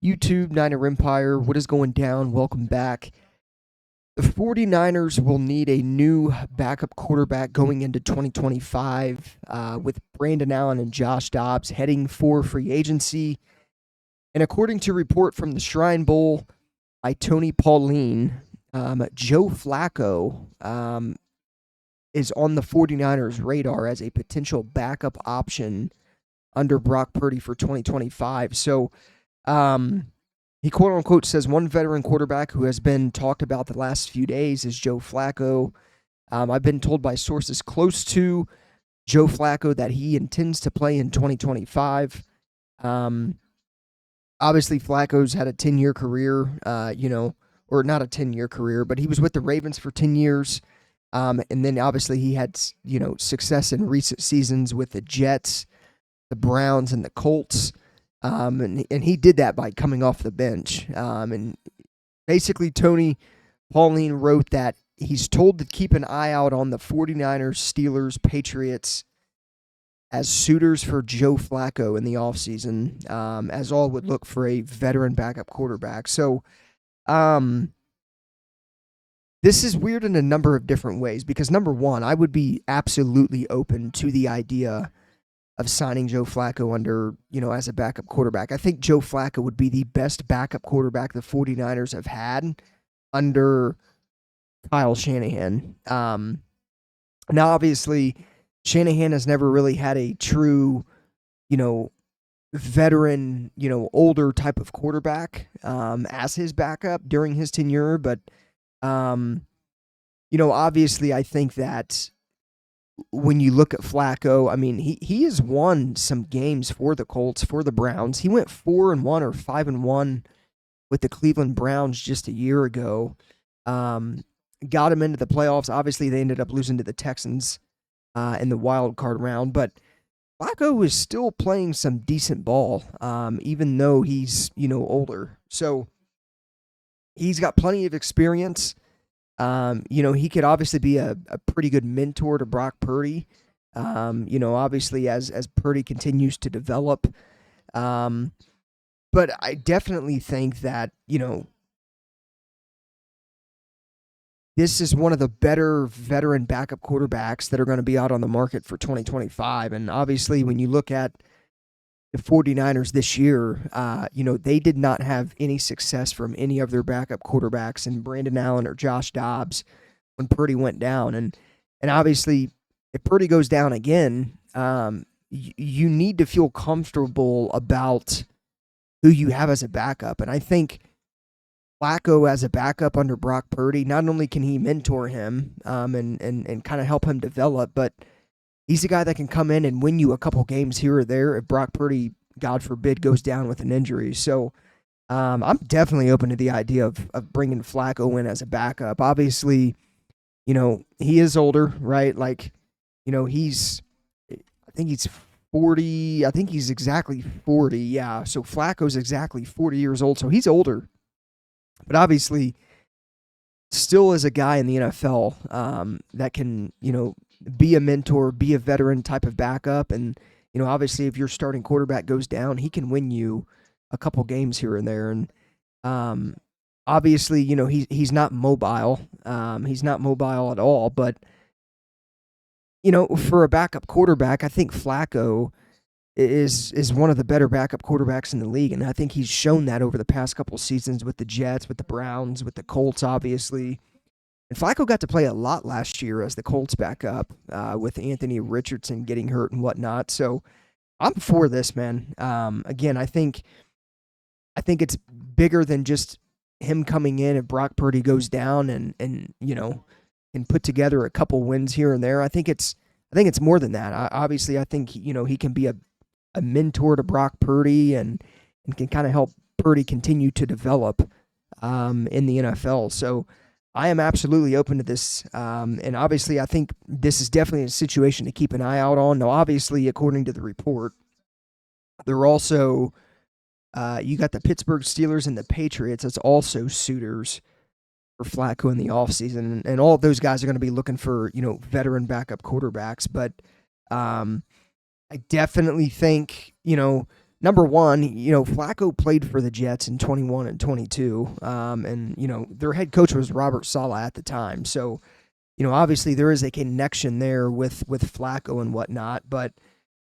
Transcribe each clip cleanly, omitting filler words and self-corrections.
YouTube, Niner Empire, what is going down? Welcome back. The 49ers will need a new backup quarterback going into 2025 with Brandon Allen and Josh Dobbs heading for free agency. And according to a report from the Shrine Bowl by Tony Pauline, Joe Flacco is on the 49ers' radar as a potential backup option under Brock Purdy for 2025. So, he quote unquote says one veteran quarterback who has been talked about the last few days is Joe Flacco. I've been told by sources close to Joe Flacco that he intends to play in 2025. Obviously, Flacco's had a 10-year career, or not a 10-year career, but he was with the Ravens for 10 years. And then obviously he had, success in recent seasons with the Jets, the Browns, and the Colts. And he did that by coming off the bench. And basically, Tony Pauline wrote that he's told to keep an eye out on the 49ers, Steelers, Patriots as suitors for Joe Flacco in the offseason, as all would look for a veteran backup quarterback. So this is weird in a number of different ways because, number one, I would be absolutely open to the idea of signing Joe Flacco under, as a backup quarterback. I think Joe Flacco would be the best backup quarterback the 49ers have had under Kyle Shanahan. Now, obviously, Shanahan has never really had a true, veteran, older type of quarterback as his backup during his tenure. But, obviously, I think that when you look at Flacco, I mean, he has won some games for the Colts, for the Browns. He went 4-1 or 5-1 with the Cleveland Browns just a year ago. Got him into the playoffs. Obviously, they ended up losing to the Texans in the wild card round, but Flacco is still playing some decent ball, even though he's, older. So he's got plenty of experience. He could obviously be a pretty good mentor to Brock Purdy, obviously as Purdy continues to develop. But I definitely think that, this is one of the better veteran backup quarterbacks that are going to be out on the market for 2025. And obviously, when you look at the 49ers this year, they did not have any success from any of their backup quarterbacks in Brandon Allen or Josh Dobbs when Purdy went down. And obviously, if Purdy goes down again, you need to feel comfortable about who you have as a backup. And I think Flacco as a backup under Brock Purdy, not only can he mentor him and kind of help him develop, but he's a guy that can come in and win you a couple games here or there if Brock Purdy, God forbid, goes down with an injury. So I'm definitely open to the idea of bringing Flacco in as a backup. Obviously, he is older, right? Like, I think he's 40. I think he's exactly 40. Yeah. So Flacco's exactly 40 years old. So he's older. But obviously, still is a guy in the NFL that can, be a mentor, be a veteran type of backup. And, obviously, if your starting quarterback goes down, he can win you a couple games here and there. And obviously, he's not mobile. He's not mobile at all. But, for a backup quarterback, I think Flacco is one of the better backup quarterbacks in the league. And I think he's shown that over the past couple of seasons with the Jets, with the Browns, with the Colts, obviously. And Flacco got to play a lot last year as the Colts backup with Anthony Richardson getting hurt and whatnot. So I'm for this, man. Again, I think it's bigger than just him coming in if Brock Purdy goes down and can put together a couple wins here and there. I think it's more than that. Obviously, I think he can be a mentor to Brock Purdy and can kind of help Purdy continue to develop in the NFL. So I am absolutely open to this. And obviously, I think this is definitely a situation to keep an eye out on. Now, obviously, according to the report, they're also, you got the Pittsburgh Steelers and the Patriots. That's also suitors for Flacco in the offseason. And all of those guys are going to be looking for, veteran backup quarterbacks. But I definitely think, number one, Flacco played for the Jets in 21 and 22. And, their head coach was Robert Saleh at the time. So, obviously there is a connection there with Flacco and whatnot. But,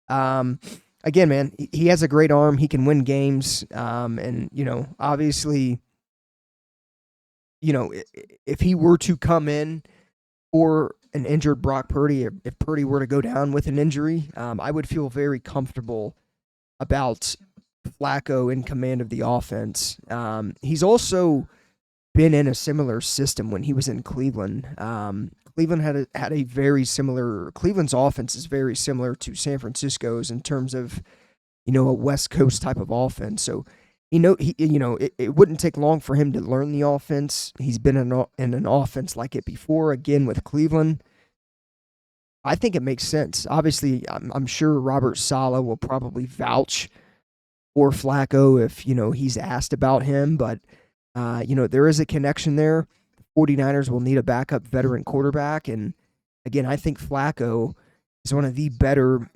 um, again, man, he has a great arm. He can win games. And, obviously, if he were to come in or an injured Brock Purdy, if Purdy were to go down with an injury, I would feel very comfortable about Flacco in command of the offense. He's also been in a similar system when he was in Cleveland. Cleveland had a very similar. Cleveland's offense is very similar to San Francisco's in terms of a West Coast type of offense. So it wouldn't take long for him to learn the offense. He's been in an offense like it before. Again with Cleveland, I think it makes sense. Obviously, I'm sure Robert Saleh will probably vouch for Flacco if he's asked about him, but there is a connection there. The 49ers will need a backup veteran quarterback, and again, I think Flacco is one of the better,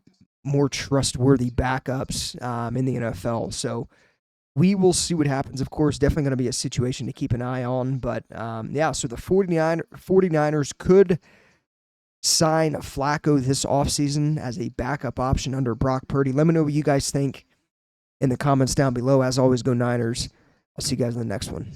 more trustworthy backups in the NFL. So we will see what happens. Of course, definitely going to be a situation to keep an eye on, but so the 49ers could sign Flacco this offseason as a backup option under Brock Purdy. Let me know what you guys think in the comments down below. As always, go Niners. I'll see you guys in the next one.